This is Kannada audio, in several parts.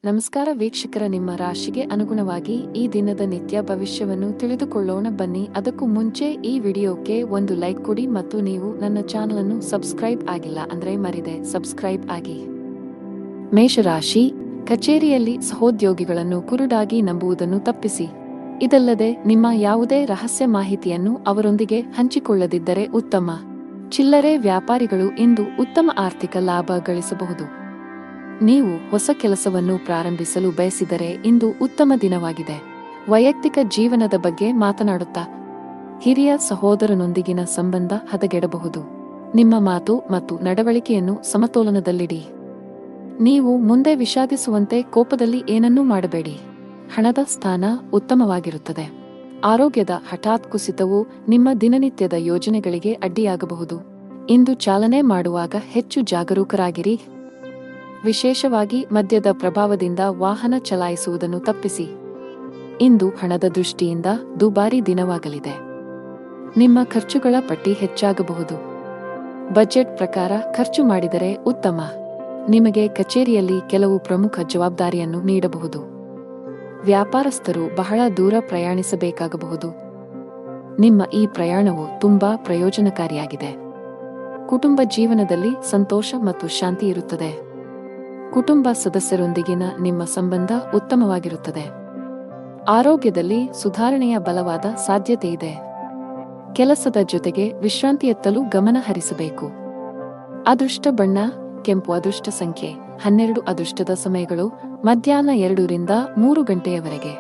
ನಮಸ್ಕಾರ ವೀಕ್ಷಕರ, ನಿಮ್ಮ ರಾಶಿಗೆ ಅನುಗುಣವಾಗಿ ಈ ದಿನದ ನಿತ್ಯ ಭವಿಷ್ಯವನ್ನು ತಿಳಿದುಕೊಳ್ಳೋಣ ಬನ್ನಿ. ಅದಕ್ಕೂ ಮುಂಚೆ ಈ ವಿಡಿಯೋಕ್ಕೆ ಒಂದು ಲೈಕ್ ಕೊಡಿ ಮತ್ತು ನೀವು ನನ್ನ ಚಾನಲ್ ಅನ್ನು ಸಬ್ಸ್ಕ್ರೈಬ್ ಆಗಿಲ್ಲ ಅಂದ್ರೆ ಮರಿದೆ ಸಬ್ಸ್ಕ್ರೈಬ್ ಆಗಿ. ಮೇಷರಾಶಿ, ಕಚೇರಿಯಲ್ಲಿ ಸಹೋದ್ಯೋಗಿಗಳನ್ನು ಕುರುಡಾಗಿ ನಂಬುವುದನ್ನು ತಪ್ಪಿಸಿ. ಇದಲ್ಲದೆ ನಿಮ್ಮ ಯಾವುದೇ ರಹಸ್ಯ ಮಾಹಿತಿಯನ್ನು ಅವರೊಂದಿಗೆ ಹಂಚಿಕೊಳ್ಳದಿದ್ದರೆ ಉತ್ತಮ. ಚಿಲ್ಲರೆ ವ್ಯಾಪಾರಿಗಳು ಇಂದು ಉತ್ತಮ ಆರ್ಥಿಕ ಲಾಭ ಗಳಿಸಬಹುದು. ನೀವು ಹೊಸ ಕೆಲಸವನ್ನು ಪ್ರಾರಂಭಿಸಲು ಬಯಸಿದರೆ ಇಂದು ಉತ್ತಮ ದಿನವಾಗಿದೆ. ವೈಯಕ್ತಿಕ ಜೀವನದ ಬಗ್ಗೆ ಮಾತನಾಡುತ್ತಾ ಹಿರಿಯ ಸಹೋದರನೊಂದಿಗಿನ ಸಂಬಂಧ ಹದಗೆಡಬಹುದು. ನಿಮ್ಮ ಮಾತು ಮತ್ತು ನಡವಳಿಕೆಯನ್ನು ಸಮತೋಲನದಲ್ಲಿಡಿ. ನೀವು ಮುಂದೆ ವಿಷಾದಿಸುವಂತೆ ಕೋಪದಲ್ಲಿ ಏನನ್ನೂ ಮಾಡಬೇಡಿ. ಹಣದ ಸ್ಥಾನ ಉತ್ತಮವಾಗಿರುತ್ತದೆ. ಆರೋಗ್ಯದ ಹಠಾತ್ ಕುಸಿತವು ನಿಮ್ಮ ದಿನನಿತ್ಯದ ಯೋಜನೆಗಳಿಗೆ ಅಡ್ಡಿಯಾಗಬಹುದು. ಇಂದು ಚಾಲನೆ ಮಾಡುವಾಗ ಹೆಚ್ಚು ಜಾಗರೂಕರಾಗಿರಿ. ವಿಶೇಷವಾಗಿ ಮದ್ಯದ ಪ್ರಭಾವದಿಂದ ವಾಹನ ಚಲಾಯಿಸುವುದನ್ನು ತಪ್ಪಿಸಿ. ಇಂದು ಹಣದ ದೃಷ್ಟಿಯಿಂದ ದುಬಾರಿ ದಿನವಾಗಲಿದೆ. ನಿಮ್ಮ ಖರ್ಚುಗಳ ಪಟ್ಟಿ ಹೆಚ್ಚಾಗಬಹುದು. ಬಜೆಟ್ ಪ್ರಕಾರ ಖರ್ಚು ಮಾಡಿದರೆ ಉತ್ತಮ. ನಿಮಗೆ ಕಚೇರಿಯಲ್ಲಿ ಕೆಲವು ಪ್ರಮುಖ ಜವಾಬ್ದಾರಿಯನ್ನು ನೀಡಬಹುದು. ವ್ಯಾಪಾರಸ್ಥರು ಬಹಳ ದೂರ ಪ್ರಯಾಣಿಸಬೇಕಾಗಬಹುದು. ನಿಮ್ಮ ಈ ಪ್ರಯಾಣವು ತುಂಬಾ ಪ್ರಯೋಜನಕಾರಿಯಾಗಿದೆ. ಕುಟುಂಬ ಜೀವನದಲ್ಲಿ ಸಂತೋಷ ಮತ್ತು ಶಾಂತಿ ಇರುತ್ತದೆ. ಕುಟುಂಬ ಸದಸ್ಯರೊಂದಿಗಿನ ನಿಮ್ಮ ಸಂಬಂಧ ಉತ್ತಮವಾಗಿರುತ್ತದೆ. ಆರೋಗ್ಯದಲ್ಲಿ ಸುಧಾರಣೆಯ ಬಲವಾದ ಸಾಧ್ಯತೆಯಿದೆ. ಕೆಲಸದ ಜೊತೆಗೆ ವಿಶ್ರಾಂತಿಯತ್ತಲೂ ಗಮನ ಹರಿಸಬೇಕು. ಅದೃಷ್ಟ ಬಣ್ಣ ಕೆಂಪು. ಅದೃಷ್ಟ ಸಂಖ್ಯೆ 12. ಅದೃಷ್ಟದ ಸಮಯಗಳು ಮಧ್ಯಾಹ್ನ 2 ರಿಂದ 3 ಗಂಟೆಯವರೆಗೆ.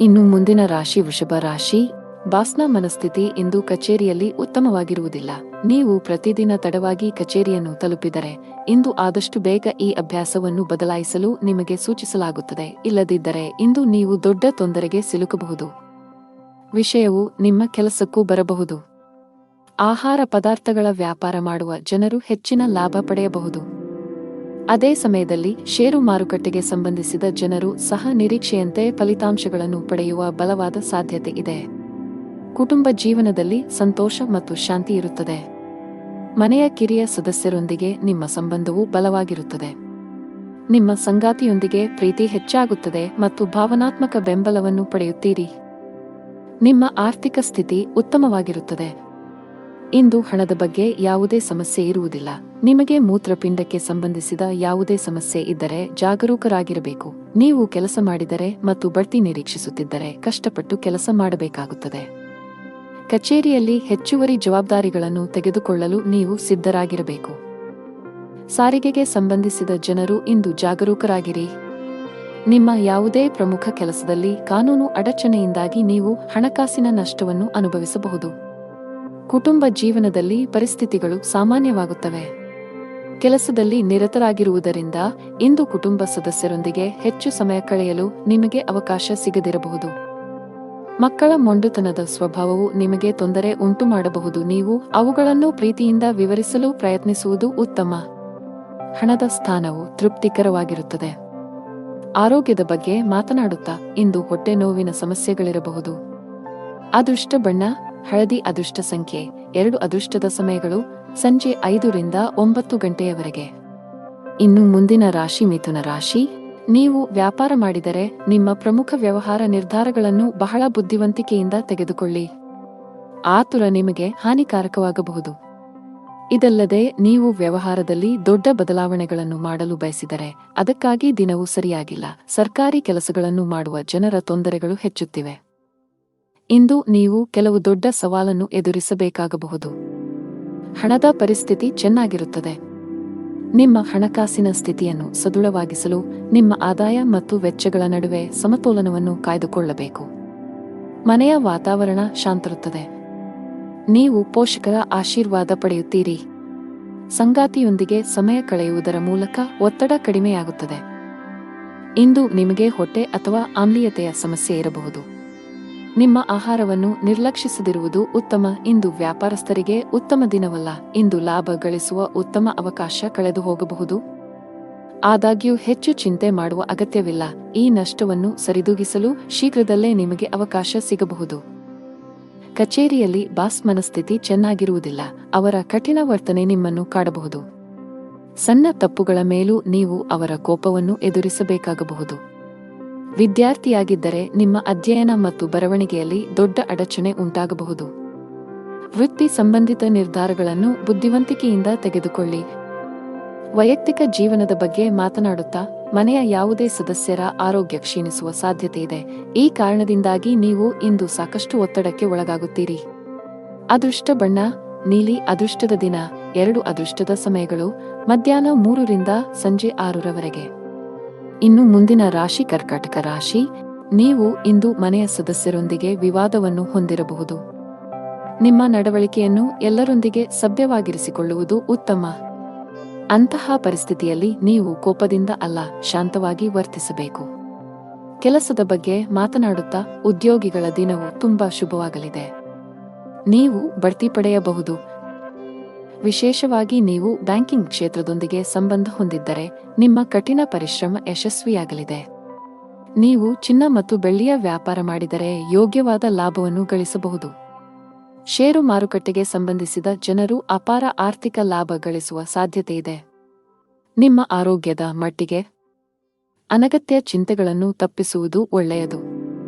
ಇನ್ನು ಮುಂದಿನ ರಾಶಿ ವೃಷಭ ರಾಶಿ. ಬಾಸ್ನ ಮನಸ್ಥಿತಿ ಇಂದು ಕಚೇರಿಯಲ್ಲಿ ಉತ್ತಮವಾಗಿರುವುದಿಲ್ಲ. ನೀವು ಪ್ರತಿದಿನ ತಡವಾಗಿ ಕಚೇರಿಯನ್ನು ತಲುಪಿದರೆ ಇಂದು ಆದಷ್ಟು ಬೇಗ ಈ ಅಭ್ಯಾಸವನ್ನು ಬದಲಾಯಿಸಲು ನಿಮಗೆ ಸೂಚಿಸಲಾಗುತ್ತದೆ. ಇಲ್ಲದಿದ್ದರೆ ಇಂದು ನೀವು ದೊಡ್ಡ ತೊಂದರೆಗೆ ಸಿಲುಕಬಹುದು. ವಿಷಯವು ನಿಮ್ಮ ಕೆಲಸಕ್ಕೂ ಬರಬಹುದು. ಆಹಾರ ಪದಾರ್ಥಗಳ ವ್ಯಾಪಾರ ಮಾಡುವ ಜನರು ಹೆಚ್ಚಿನ ಲಾಭ ಪಡೆಯಬಹುದು. ಅದೇ ಸಮಯದಲ್ಲಿ ಷೇರು ಮಾರುಕಟ್ಟೆಗೆ ಸಂಬಂಧಿಸಿದ ಜನರು ಸಹ ನಿರೀಕ್ಷೆಯಂತೆ ಫಲಿತಾಂಶಗಳನ್ನು ಪಡೆಯುವ ಬಲವಾದ ಸಾಧ್ಯತೆ ಇದೆ. ಕುಟುಂಬ ಜೀವನದಲ್ಲಿ ಸಂತೋಷ ಮತ್ತು ಶಾಂತಿ ಇರುತ್ತದೆ. ಮನೆಯ ಕಿರಿಯ ಸದಸ್ಯರೊಂದಿಗೆ ನಿಮ್ಮ ಸಂಬಂಧವು ಬಲವಾಗಿರುತ್ತದೆ. ನಿಮ್ಮ ಸಂಗಾತಿಯೊಂದಿಗೆ ಪ್ರೀತಿ ಹೆಚ್ಚಾಗುತ್ತದೆ ಮತ್ತು ಭಾವನಾತ್ಮಕ ಬೆಂಬಲವನ್ನು ಪಡೆಯುತ್ತೀರಿ. ನಿಮ್ಮ ಆರ್ಥಿಕ ಸ್ಥಿತಿ ಉತ್ತಮವಾಗಿರುತ್ತದೆ. ಇಂದು ಹಣದ ಬಗ್ಗೆ ಯಾವುದೇ ಸಮಸ್ಯೆ ಇರುವುದಿಲ್ಲ. ನಿಮಗೆ ಮೂತ್ರಪಿಂಡಕ್ಕೆ ಸಂಬಂಧಿಸಿದ ಯಾವುದೇ ಸಮಸ್ಯೆ ಇದ್ದರೆ ಜಾಗರೂಕರಾಗಿರಬೇಕು. ನೀವು ಕೆಲಸ ಮಾಡಿದರೆ ಮತ್ತು ಬಡ್ತಿ ನಿರೀಕ್ಷಿಸುತ್ತಿದ್ದರೆ ಕಷ್ಟಪಟ್ಟು ಕೆಲಸ ಮಾಡಬೇಕಾಗುತ್ತದೆ. ಕಚೇರಿಯಲ್ಲಿ ಹೆಚ್ಚುವರಿ ಜವಾಬ್ದಾರಿಗಳನ್ನು ತೆಗೆದುಕೊಳ್ಳಲು ನೀವು ಸಿದ್ಧರಾಗಿರಬೇಕು. ಸಾರಿಗೆಗೆ ಸಂಬಂಧಿಸಿದ ಜನರು ಇಂದು ಜಾಗರೂಕರಾಗಿರಿ. ನಿಮ್ಮ ಯಾವುದೇ ಪ್ರಮುಖ ಕೆಲಸದಲ್ಲಿ ಕಾನೂನು ಅಡಚಣೆಯಿಂದಾಗಿ ನೀವು ಹಣಕಾಸಿನ ನಷ್ಟವನ್ನು ಅನುಭವಿಸಬಹುದು. ಕುಟುಂಬ ಜೀವನದಲ್ಲಿ ಪರಿಸ್ಥಿತಿಗಳು ಸಾಮಾನ್ಯವಾಗುತ್ತವೆ. ಕೆಲಸದಲ್ಲಿ ನಿರತರಾಗಿರುವುದರಿಂದ ಇಂದು ಕುಟುಂಬ ಸದಸ್ಯರೊಂದಿಗೆ ಹೆಚ್ಚು ಸಮಯ ಕಳೆಯಲು ನಿಮಗೆ ಅವಕಾಶ ಸಿಗದಿರಬಹುದು. ಮಕ್ಕಳ ಮೊಂಡುತನದ ಸ್ವಭಾವವು ನಿಮಗೆ ತೊಂದರೆ ಉಂಟು ಮಾಡಬಹುದು. ನೀವು ಅವುಗಳನ್ನು ಪ್ರೀತಿಯಿಂದ ವಿವರಿಸಲು ಪ್ರಯತ್ನಿಸುವುದು ಉತ್ತಮ. ಹಣದ ಸ್ಥಾನವು ತೃಪ್ತಿಕರವಾಗಿರುತ್ತದೆ. ಆರೋಗ್ಯದ ಬಗ್ಗೆ ಮಾತನಾಡುತ್ತಾ ಇಂದು ಹೊಟ್ಟೆ ನೋವಿನ ಸಮಸ್ಯೆಗಳಿರಬಹುದು. ಅದೃಷ್ಟ ಬಣ್ಣ ಹಳದಿ. ಅದೃಷ್ಟ ಸಂಖ್ಯೆ 2. ಅದೃಷ್ಟದ ಸಮಯಗಳು ಸಂಜೆ 5 ರಿಂದ 9 ಗಂಟೆಯವರೆಗೆ. ಇನ್ನು ಮುಂದಿನ ರಾಶಿ ಮಿಥುನ ರಾಶಿ. ನೀವು ವ್ಯಾಪಾರ ಮಾಡಿದರೆ ನಿಮ್ಮ ಪ್ರಮುಖ ವ್ಯವಹಾರ ನಿರ್ಧಾರಗಳನ್ನು ಬಹಳ ಬುದ್ಧಿವಂತಿಕೆಯಿಂದ ತೆಗೆದುಕೊಳ್ಳಿ. ಆತುರ ನಿಮಗೆ ಹಾನಿಕಾರಕವಾಗಬಹುದು. ಇದಲ್ಲದೆ ನೀವು ವ್ಯವಹಾರದಲ್ಲಿ ದೊಡ್ಡ ಬದಲಾವಣೆಗಳನ್ನು ಮಾಡಲು ಬಯಸಿದರೆ ಅದಕ್ಕಾಗಿ ದಿನವೂ ಸರಿಯಾಗಿಲ್ಲ. ಸರ್ಕಾರಿ ಕೆಲಸಗಳನ್ನು ಮಾಡುವ ಜನರ ತೊಂದರೆಗಳು ಹೆಚ್ಚುತ್ತಿವೆ. ಇಂದು ನೀವು ಕೆಲವು ದೊಡ್ಡ ಸವಾಲನ್ನು ಎದುರಿಸಬೇಕಾಗಬಹುದು. ಹಣದ ಪರಿಸ್ಥಿತಿ ಚೆನ್ನಾಗಿರುತ್ತದೆ. ನಿಮ್ಮ ಹಣಕಾಸಿನ ಸ್ಥಿತಿಯನ್ನು ಸದೃಢವಾಗಿಸಲು ನಿಮ್ಮ ಆದಾಯ ಮತ್ತು ವೆಚ್ಚಗಳ ನಡುವೆ ಸಮತೋಲನವನ್ನು ಕಾಯ್ದುಕೊಳ್ಳಬೇಕು. ಮನೆಯ ವಾತಾವರಣ ಶಾಂತಿರುತ್ತದೆ. ನೀವು ಪೋಷಕರ ಆಶೀರ್ವಾದ ಪಡೆಯುತ್ತೀರಿ. ಸಂಗಾತಿಯೊಂದಿಗೆ ಸಮಯ ಕಳೆಯುವುದರ ಮೂಲಕ ಒತ್ತಡ ಕಡಿಮೆಯಾಗುತ್ತದೆ. ಇಂದು ನಿಮಗೆ ಹೊಟ್ಟೆ ಅಥವಾ ಆಮ್ಲೀಯತೆಯ ಸಮಸ್ಯೆ ಇರಬಹುದು. ನಿಮ್ಮ ಆಹಾರವನ್ನು ನಿರ್ಲಕ್ಷಿಸದಿರುವುದು ಉತ್ತಮ. ಇಂದು ವ್ಯಾಪಾರಸ್ಥರಿಗೆ ಉತ್ತಮ ದಿನವಲ್ಲ. ಇಂದು ಲಾಭ ಗಳಿಸುವ ಉತ್ತಮ ಅವಕಾಶ ಕಳೆದು ಹೋಗಬಹುದು. ಆದಾಗ್ಯೂ ಹೆಚ್ಚು ಚಿಂತೆ ಮಾಡುವ ಅಗತ್ಯವಿಲ್ಲ. ಈ ನಷ್ಟವನ್ನು ಸರಿದೂಗಿಸಲು ಶೀಘ್ರದಲ್ಲೇ ನಿಮಗೆ ಅವಕಾಶ ಸಿಗಬಹುದು. ಕಚೇರಿಯಲ್ಲಿ ಬಾಸ್ ಮನಸ್ಥಿತಿ ಚೆನ್ನಾಗಿರುವುದಿಲ್ಲ. ಅವರ ಕಠಿಣ ವರ್ತನೆ ನಿಮ್ಮನ್ನು ಕಾಡಬಹುದು. ಸಣ್ಣ ತಪ್ಪುಗಳ ಮೇಲೂ ನೀವು ಅವರ ಕೋಪವನ್ನು ಎದುರಿಸಬೇಕಾಗಬಹುದು. ವಿದ್ಯಾರ್ಥಿಯಾಗಿದ್ದರೆ ನಿಮ್ಮ ಅಧ್ಯಯನ ಮತ್ತು ಬರವಣಿಗೆಯಲ್ಲಿ ದೊಡ್ಡ ಅಡಚಣೆ ಉಂಟಾಗಬಹುದು. ವೃತ್ತಿ ಸಂಬಂಧಿತ ನಿರ್ಧಾರಗಳನ್ನು ಬುದ್ಧಿವಂತಿಕೆಯಿಂದ ತೆಗೆದುಕೊಳ್ಳಿ. ವೈಯಕ್ತಿಕ ಜೀವನದ ಬಗ್ಗೆ ಮಾತನಾಡುತ್ತಾ ಮನೆಯ ಯಾವುದೇ ಸದಸ್ಯರ ಆರೋಗ್ಯ ಕ್ಷೀಣಿಸುವ ಸಾಧ್ಯತೆಯಿದೆ. ಈ ಕಾರಣದಿಂದಾಗಿ ನೀವು ಇಂದು ಸಾಕಷ್ಟು ಒತ್ತಡಕ್ಕೆ ಒಳಗಾಗುತ್ತೀರಿ. ಅದೃಷ್ಟ ಬಣ್ಣ ನೀಲಿ. ಅದೃಷ್ಟದ ದಿನ 2 ಅದೃಷ್ಟದ ಸಮಯಗಳು ಮಧ್ಯಾಹ್ನ 3 ರಿಂದ ಸಂಜೆ 6 ರವರೆಗೆ. ಇನ್ನು ಮುಂದಿನ ರಾಶಿ ಕರ್ಕಾಟಕ ರಾಶಿ. ನೀವು ಇಂದು ಮನೆಯ ಸದಸ್ಯರೊಂದಿಗೆ ವಿವಾದವನ್ನು ಹೊಂದಿರಬಹುದು. ನಿಮ್ಮ ನಡವಳಿಕೆಯನ್ನು ಎಲ್ಲರೊಂದಿಗೆ ಸಭ್ಯವಾಗಿರಿಸಿಕೊಳ್ಳುವುದು ಉತ್ತಮ. ಅಂತಹ ಪರಿಸ್ಥಿತಿಯಲ್ಲಿ ನೀವು ಕೋಪದಿಂದ ಅಲ್ಲ, ಶಾಂತವಾಗಿ ವರ್ತಿಸಬೇಕು. ಕೆಲಸದ ಬಗ್ಗೆ ಮಾತನಾಡುತ್ತಾ ಉದ್ಯೋಗಿಗಳ ದಿನವು ತುಂಬಾ ಶುಭವಾಗಲಿದೆ. ನೀವು ಬಡ್ತಿ ಪಡೆಯಬಹುದು. ವಿಶೇಷವಾಗಿ ನೀವು ಬ್ಯಾಂಕಿಂಗ್ ಕ್ಷೇತ್ರದೊಂದಿಗೆ ಸಂಬಂಧ ಹೊಂದಿದ್ದರೆ ನಿಮ್ಮ ಕಠಿಣ ಪರಿಶ್ರಮ ಯಶಸ್ವಿಯಾಗಲಿದೆ. ನೀವು ಚಿನ್ನ ಮತ್ತು ಬೆಳ್ಳಿಯ ವ್ಯಾಪಾರ ಮಾಡಿದರೆ ಯೋಗ್ಯವಾದ ಲಾಭವನ್ನು ಗಳಿಸಬಹುದು. ಷೇರು ಮಾರುಕಟ್ಟೆಗೆ ಸಂಬಂಧಿಸಿದ ಜನರು ಅಪಾರ ಆರ್ಥಿಕ ಲಾಭ ಗಳಿಸುವ ಸಾಧ್ಯತೆಯಿದೆ. ನಿಮ್ಮ ಆರೋಗ್ಯದ ಮಟ್ಟಿಗೆ ಅನಗತ್ಯ ಚಿಂತೆಗಳನ್ನು ತಪ್ಪಿಸುವುದು ಒಳ್ಳೆಯದು.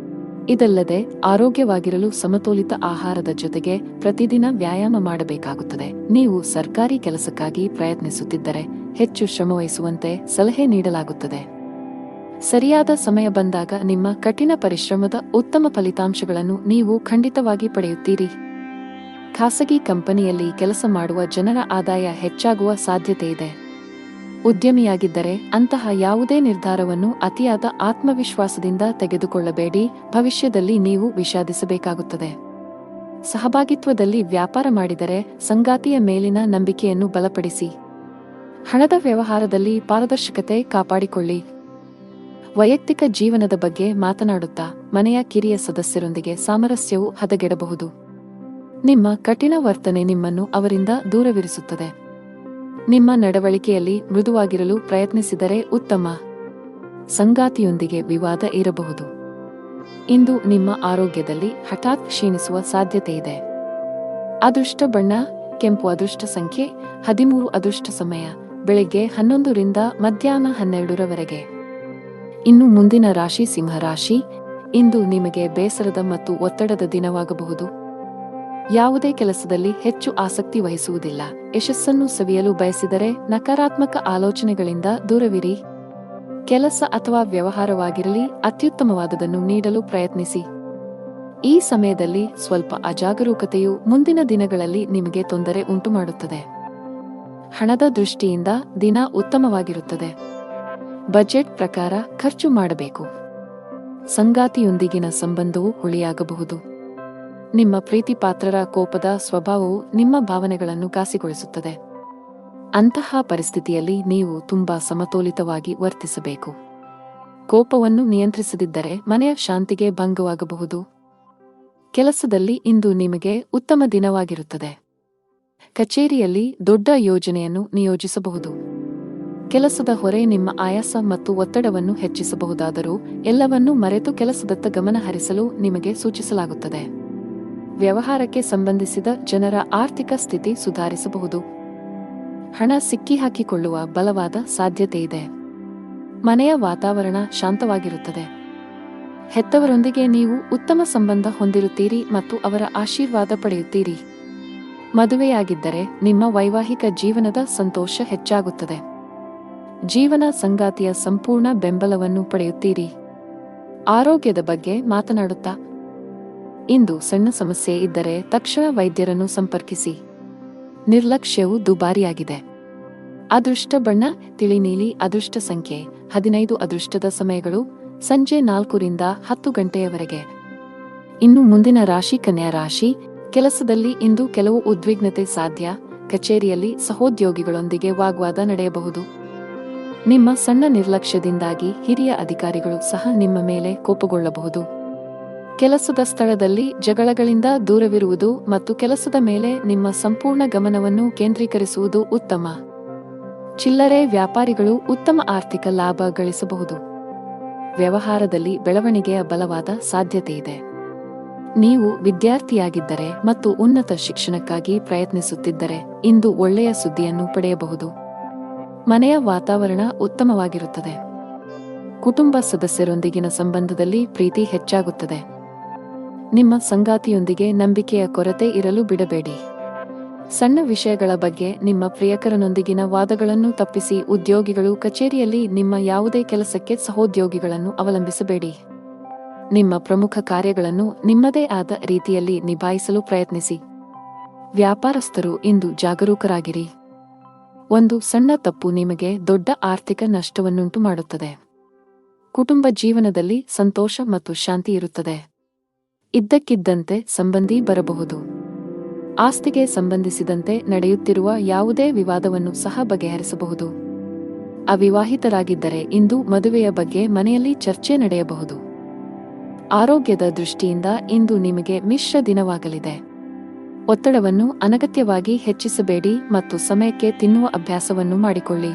ಇದಲ್ಲದೆ ಆರೋಗ್ಯವಾಗಿರಲು ಸಮತೋಲಿತ ಆಹಾರದ ಜೊತೆಗೆ ಪ್ರತಿದಿನ ವ್ಯಾಯಾಮ ಮಾಡಬೇಕಾಗುತ್ತದೆ. ನೀವು ಸರ್ಕಾರಿ ಕೆಲಸಕ್ಕಾಗಿ ಪ್ರಯತ್ನಿಸುತ್ತಿದ್ದರೆ ಹೆಚ್ಚು ಶ್ರಮವಹಿಸುವಂತೆ ಸಲಹೆ ನೀಡಲಾಗುತ್ತದೆ. ಸರಿಯಾದ ಸಮಯ ಬಂದಾಗ ನಿಮ್ಮ ಕಠಿಣ ಪರಿಶ್ರಮದ ಉತ್ತಮ ಫಲಿತಾಂಶಗಳನ್ನು ನೀವು ಖಂಡಿತವಾಗಿ ಪಡೆಯುತ್ತೀರಿ. ಖಾಸಗಿ ಕಂಪನಿಯಲ್ಲಿ ಕೆಲಸ ಮಾಡುವ ಜನರ ಆದಾಯ ಹೆಚ್ಚಾಗುವ ಸಾಧ್ಯತೆಯಿದೆ. ಉದ್ಯಮಿಯಾಗಿದ್ದರೆ ಅಂತಹ ಯಾವುದೇ ನಿರ್ಧಾರವನ್ನು ಅತಿಯಾದ ಆತ್ಮವಿಶ್ವಾಸದಿಂದ ತೆಗೆದುಕೊಳ್ಳಬೇಡಿ. ಭವಿಷ್ಯದಲ್ಲಿ ನೀವು ವಿಷಾದಿಸಬೇಕಾಗುತ್ತದೆ. ಸಹಭಾಗಿತ್ವದಲ್ಲಿ ವ್ಯಾಪಾರ ಮಾಡಿದರೆ ಸಂಗಾತಿಯ ಮೇಲಿನ ನಂಬಿಕೆಯನ್ನು ಬಲಪಡಿಸಿ. ಹಣದ ವ್ಯವಹಾರದಲ್ಲಿ ಪಾರದರ್ಶಕತೆ ಕಾಪಾಡಿಕೊಳ್ಳಿ. ವೈಯಕ್ತಿಕ ಜೀವನದ ಬಗ್ಗೆ ಮಾತನಾಡುತ್ತಾ ಮನೆಯ ಕಿರಿಯ ಸದಸ್ಯರೊಂದಿಗೆ ಸಾಮರಸ್ಯವು ಹದಗೆಡಬಹುದು. ನಿಮ್ಮ ಕಠಿಣ ವರ್ತನೆ ನಿಮ್ಮನ್ನು ಅವರಿಂದ ದೂರವಿರಿಸುತ್ತದೆ. ನಿಮ್ಮ ನಡವಳಿಕೆಯಲ್ಲಿ ಮೃದುವಾಗಿರಲು ಪ್ರಯತ್ನಿಸಿದರೆ ಉತ್ತಮ. ಸಂಗಾತಿಯೊಂದಿಗೆ ವಿವಾದ ಇರಬಹುದು. ಇಂದು ನಿಮ್ಮ ಆರೋಗ್ಯದಲ್ಲಿ ಹಠಾತ್ ಕ್ಷೀಣಿಸುವ ಸಾಧ್ಯತೆಯಿದೆ. ಅದೃಷ್ಟ ಬಣ್ಣ ಕೆಂಪು. ಅದೃಷ್ಟ ಸಂಖ್ಯೆ 13. ಅದೃಷ್ಟ ಸಮಯ ಬೆಳಿಗ್ಗೆ 11 ರಿಂದ ಮಧ್ಯಾಹ್ನ 12 ರವರೆಗೆ. ಇನ್ನು ಮುಂದಿನ ರಾಶಿ ಸಿಂಹರಾಶಿ. ಇಂದು ನಿಮಗೆ ಬೇಸರದ ಮತ್ತು ಒತ್ತಡದ ದಿನವಾಗಬಹುದು. ಯಾವುದೇ ಕೆಲಸದಲ್ಲಿ ಹೆಚ್ಚು ಆಸಕ್ತಿ ವಹಿಸುವುದಿಲ್ಲ. ಯಶಸ್ಸನ್ನು ಸವಿಯಲು ಬಯಸಿದರೆ ನಕಾರಾತ್ಮಕ ಆಲೋಚನೆಗಳಿಂದ ದೂರವಿರಿ. ಕೆಲಸ ಅಥವಾ ವ್ಯವಹಾರವಾಗಿರಲಿ ಅತ್ಯುತ್ತಮವಾದದನ್ನು ನೀಡಲು ಪ್ರಯತ್ನಿಸಿ. ಈ ಸಮಯದಲ್ಲಿ ಸ್ವಲ್ಪ ಅಜಾಗರೂಕತೆಯು ಮುಂದಿನ ದಿನಗಳಲ್ಲಿ ನಿಮಗೆ ತೊಂದರೆ ಉಂಟುಮಾಡುತ್ತದೆ. ಹಣದ ದೃಷ್ಟಿಯಿಂದ ದಿನ ಉತ್ತಮವಾಗಿರುತ್ತದೆ. ಬಜೆಟ್ ಪ್ರಕಾರ ಖರ್ಚು ಮಾಡಬೇಕು. ಸಂಗಾತಿಯೊಂದಿಗಿನ ಸಂಬಂಧವು ಹುಳಿಯಾಗಬಹುದು. ನಿಮ್ಮ ಪ್ರೀತಿಪಾತ್ರರ ಕೋಪದ ಸ್ವಭಾವವು ನಿಮ್ಮ ಭಾವನೆಗಳನ್ನು ಘಾಸಿಗೊಳಿಸುತ್ತದೆ. ಅಂತಹ ಪರಿಸ್ಥಿತಿಯಲ್ಲಿ ನೀವು ತುಂಬಾ ಸಮತೋಲಿತವಾಗಿ ವರ್ತಿಸಬೇಕು. ಕೋಪವನ್ನು ನಿಯಂತ್ರಿಸದಿದ್ದರೆ ಮನೆಯ ಶಾಂತಿಗೆ ಭಂಗವಾಗಬಹುದು. ಕೆಲಸದಲ್ಲಿ ಇಂದು ನಿಮಗೆ ಉತ್ತಮ ದಿನವಾಗಿರುತ್ತದೆ. ಕಚೇರಿಯಲ್ಲಿ ದೊಡ್ಡ ಯೋಜನೆಯನ್ನು ನಿಯೋಜಿಸಬಹುದು. ಕೆಲಸದ ಹೊರೆ ನಿಮ್ಮ ಆಯಾಸ ಮತ್ತು ಒತ್ತಡವನ್ನು ಹೆಚ್ಚಿಸಬಹುದಾದರೂ ಎಲ್ಲವನ್ನೂ ಮರೆತು ಕೆಲಸದತ್ತ ಗಮನ ಹರಿಸಲು ನಿಮಗೆ ಸೂಚಿಸಲಾಗುತ್ತದೆ. ವ್ಯವಹಾರಕ್ಕೆ ಸಂಬಂಧಿಸಿದ ಜನರ ಆರ್ಥಿಕ ಸ್ಥಿತಿ ಸುಧಾರಿಸಬಹುದು. ಹಣ ಸಿಕ್ಕಿಹಾಕಿಕೊಳ್ಳುವ ಬಲವಾದ ಸಾಧ್ಯತೆಯಿದೆ. ಮನೆಯ ವಾತಾವರಣ ಶಾಂತವಾಗಿರುತ್ತದೆ. ಹೆತ್ತವರೊಂದಿಗೆ ನೀವು ಉತ್ತಮ ಸಂಬಂಧ ಹೊಂದಿರುತ್ತೀರಿ ಮತ್ತು ಅವರ ಆಶೀರ್ವಾದ ಪಡೆಯುತ್ತೀರಿ. ಮದುವೆಯಾಗಿದ್ದರೆ ನಿಮ್ಮ ವೈವಾಹಿಕ ಜೀವನದ ಸಂತೋಷ ಹೆಚ್ಚಾಗುತ್ತದೆ. ಜೀವನ ಸಂಗಾತಿಯ ಸಂಪೂರ್ಣ ಬೆಂಬಲವನ್ನು ಪಡೆಯುತ್ತೀರಿ. ಆರೋಗ್ಯದ ಬಗ್ಗೆ ಮಾತನಾಡುತ್ತಾ ಇಂದು ಸಣ್ಣ ಸಮಸ್ಯೆ ಇದ್ದರೆ ತಕ್ಷಣ ವೈದ್ಯರನ್ನು ಸಂಪರ್ಕಿಸಿ. ನಿರ್ಲಕ್ಷ್ಯವು ದುಬಾರಿಯಾಗಿದೆ. ಅದೃಷ್ಟ ಬಣ್ಣ ತಿಳಿ ನೀಲಿ. ಅದೃಷ್ಟ ಸಂಖ್ಯೆ 15. ಅದೃಷ್ಟದ ಸಮಯಗಳು ಸಂಜೆ 4 ರಿಂದ 10 ಗಂಟೆಯವರೆಗೆ. ಇನ್ನು ಮುಂದಿನ ರಾಶಿ ಕನ್ಯಾ ರಾಶಿ. ಕೆಲಸದಲ್ಲಿ ಇಂದು ಕೆಲವು ಉದ್ವಿಗ್ನತೆ ಸಾಧ್ಯ. ಕಚೇರಿಯಲ್ಲಿ ಸಹೋದ್ಯೋಗಿಗಳೊಂದಿಗೆ ವಾಗ್ವಾದ ನಡೆಯಬಹುದು. ನಿಮ್ಮ ಸಣ್ಣ ನಿರ್ಲಕ್ಷ್ಯದಿಂದಾಗಿ ಹಿರಿಯ ಅಧಿಕಾರಿಗಳು ಸಹ ನಿಮ್ಮ ಮೇಲೆ ಕೋಪಗೊಳ್ಳಬಹುದು. ಕೆಲಸದ ಸ್ಥಳದಲ್ಲಿ ಜಗಳಗಳಿಂದ ದೂರವಿರುವುದು ಮತ್ತು ಕೆಲಸದ ಮೇಲೆ ನಿಮ್ಮ ಸಂಪೂರ್ಣ ಗಮನವನ್ನು ಕೇಂದ್ರೀಕರಿಸುವುದು ಉತ್ತಮ. ಚಿಲ್ಲರೆ ವ್ಯಾಪಾರಿಗಳು ಉತ್ತಮ ಆರ್ಥಿಕ ಲಾಭ ಗಳಿಸಬಹುದು. ವ್ಯವಹಾರದಲ್ಲಿ ಬೆಳವಣಿಗೆಯ ಬಲವಾದ ಸಾಧ್ಯತೆಯಿದೆ. ನೀವು ವಿದ್ಯಾರ್ಥಿಯಾಗಿದ್ದರೆ ಮತ್ತು ಉನ್ನತ ಶಿಕ್ಷಣಕ್ಕಾಗಿ ಪ್ರಯತ್ನಿಸುತ್ತಿದ್ದರೆ ಇಂದು ಒಳ್ಳೆಯ ಸುದ್ದಿಯನ್ನು ಪಡೆಯಬಹುದು. ಮನೆಯ ವಾತಾವರಣ ಉತ್ತಮವಾಗಿರುತ್ತದೆ. ಕುಟುಂಬ ಸದಸ್ಯರೊಂದಿಗಿನ ಸಂಬಂಧದಲ್ಲಿ ಪ್ರೀತಿ ಹೆಚ್ಚಾಗುತ್ತದೆ. ನಿಮ್ಮ ಸಂಗಾತಿಯೊಂದಿಗೆ ನಂಬಿಕೆಯ ಕೊರತೆ ಇರಲು ಬಿಡಬೇಡಿ. ಸಣ್ಣ ವಿಷಯಗಳ ಬಗ್ಗೆ ನಿಮ್ಮ ಪ್ರಿಯಕರನೊಂದಿಗಿನ ವಾದಗಳನ್ನು ತಪ್ಪಿಸಿ. ಉದ್ಯೋಗಿಗಳು ಕಚೇರಿಯಲ್ಲಿ ನಿಮ್ಮ ಯಾವುದೇ ಕೆಲಸಕ್ಕೆ ಸಹೋದ್ಯೋಗಿಗಳನ್ನು ಅವಲಂಬಿಸಬೇಡಿ. ನಿಮ್ಮ ಪ್ರಮುಖ ಕಾರ್ಯಗಳನ್ನು ನಿಮ್ಮದೇ ಆದ ರೀತಿಯಲ್ಲಿ ನಿಭಾಯಿಸಲು ಪ್ರಯತ್ನಿಸಿ. ವ್ಯಾಪಾರಸ್ಥರು ಇಂದು ಜಾಗರೂಕರಾಗಿರಿ. ಒಂದು ಸಣ್ಣ ತಪ್ಪು ನಿಮಗೆ ದೊಡ್ಡ ಆರ್ಥಿಕ ನಷ್ಟವನ್ನುಂಟು ಮಾಡುತ್ತದೆ. ಕುಟುಂಬ ಜೀವನದಲ್ಲಿ ಸಂತೋಷ ಮತ್ತು ಶಾಂತಿ ಇರುತ್ತದೆ. ಇದ್ದಕ್ಕಿದ್ದಂತೆ ಸಂಬಂಧಿ ಬರಬಹುದು. ಆಸ್ತಿಗೆ ಸಂಬಂಧಿಸಿದಂತೆ ನಡೆಯುತ್ತಿರುವ ಯಾವುದೇ ವಿವಾದವನ್ನು ಸಹ ಬಗೆಹರಿಸಬಹುದು. ಅವಿವಾಹಿತರಾಗಿದ್ದರೆ ಇಂದು ಮದುವೆಯ ಬಗ್ಗೆ ಮನೆಯಲ್ಲಿ ಚರ್ಚೆ ನಡೆಯಬಹುದು. ಆರೋಗ್ಯದ ದೃಷ್ಟಿಯಿಂದ ಇಂದು ನಿಮಗೆ ಮಿಶ್ರ ದಿನವಾಗಲಿದೆ. ಒತ್ತಡವನ್ನು ಅನಗತ್ಯವಾಗಿ ಹೆಚ್ಚಿಸಬೇಡಿ ಮತ್ತು ಸಮಯಕ್ಕೆ ತಿನ್ನುವ ಅಭ್ಯಾಸವನ್ನು ಮಾಡಿಕೊಳ್ಳಿ.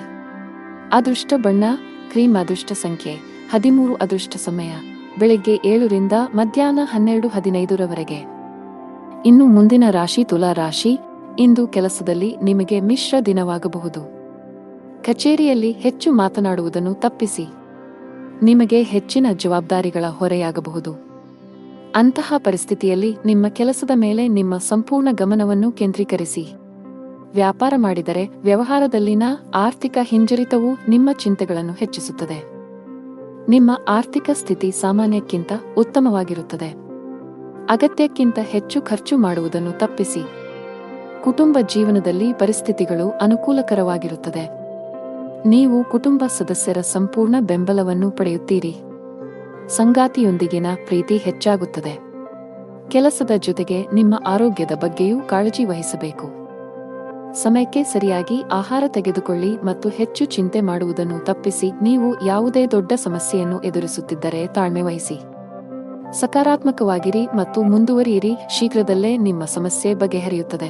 ಅದೃಷ್ಟ ಬಣ್ಣ ಕ್ರೀಮ್. ಅದೃಷ್ಟ ಸಂಖ್ಯೆ 13. ಅದೃಷ್ಟ ಸಮಯ ಬೆಳಿಗ್ಗೆ 7 ರಿಂದ ಮಧ್ಯಾಹ್ನ 12:15 ಇನ್ನು ಮುಂದಿನ ರಾಶಿ ತುಲಾ ರಾಶಿ. ಇಂದು ಕೆಲಸದಲ್ಲಿ ನಿಮಗೆ ಮಿಶ್ರ ದಿನವಾಗಬಹುದು. ಕಚೇರಿಯಲ್ಲಿ ಹೆಚ್ಚು ಮಾತನಾಡುವುದನ್ನು ತಪ್ಪಿಸಿ. ನಿಮಗೆ ಹೆಚ್ಚಿನ ಜವಾಬ್ದಾರಿಗಳ ಹೊರೆಯಾಗಬಹುದು. ಅಂತಹ ಪರಿಸ್ಥಿತಿಯಲ್ಲಿ ನಿಮ್ಮ ಕೆಲಸದ ಮೇಲೆ ನಿಮ್ಮ ಸಂಪೂರ್ಣ ಗಮನವನ್ನು ಕೇಂದ್ರೀಕರಿಸಿ. ವ್ಯಾಪಾರ ಮಾಡಿದರೆ ವ್ಯವಹಾರದಲ್ಲಿನ ಆರ್ಥಿಕ ಹಿಂಜರಿತವು ನಿಮ್ಮ ಚಿಂತೆಗಳನ್ನು ಹೆಚ್ಚಿಸುತ್ತದೆ. ನಿಮ್ಮ ಆರ್ಥಿಕ ಸ್ಥಿತಿ ಸಾಮಾನ್ಯಕ್ಕಿಂತ ಉತ್ತಮವಾಗಿರುತ್ತದೆ. ಅಗತ್ಯಕ್ಕಿಂತ ಹೆಚ್ಚು ಖರ್ಚು ಮಾಡುವುದನ್ನು ತಪ್ಪಿಸಿ. ಕುಟುಂಬ ಜೀವನದಲ್ಲಿ ಪರಿಸ್ಥಿತಿಗಳು ಅನುಕೂಲಕರವಾಗಿರುತ್ತದೆ. ನೀವು ಕುಟುಂಬ ಸದಸ್ಯರ ಸಂಪೂರ್ಣ ಬೆಂಬಲವನ್ನು ಪಡೆಯುತ್ತೀರಿ. ಸಂಗಾತಿಯೊಂದಿಗಿನ ಪ್ರೀತಿ ಹೆಚ್ಚಾಗುತ್ತದೆ. ಕೆಲಸದ ಜೊತೆಗೆ ನಿಮ್ಮ ಆರೋಗ್ಯದ ಬಗ್ಗೆಯೂ ಕಾಳಜಿ ವಹಿಸಬೇಕು. ಸಮಯಕ್ಕೆ ಸರಿಯಾಗಿ ಆಹಾರ ತೆಗೆದುಕೊಳ್ಳಿ ಮತ್ತು ಹೆಚ್ಚು ಚಿಂತೆ ಮಾಡುವುದನ್ನು ತಪ್ಪಿಸಿ. ನೀವು ಯಾವುದೇ ದೊಡ್ಡ ಸಮಸ್ಯೆಯನ್ನು ಎದುರಿಸುತ್ತಿದ್ದರೆ ತಾಳ್ಮೆ ವಹಿಸಿ. ಸಕಾರಾತ್ಮಕವಾಗಿರಿ ಮತ್ತು ಮುಂದುವರಿಯಿರಿ. ಶೀಘ್ರದಲ್ಲೇ ನಿಮ್ಮ ಸಮಸ್ಯೆ ಬಗೆಹರಿಯುತ್ತದೆ.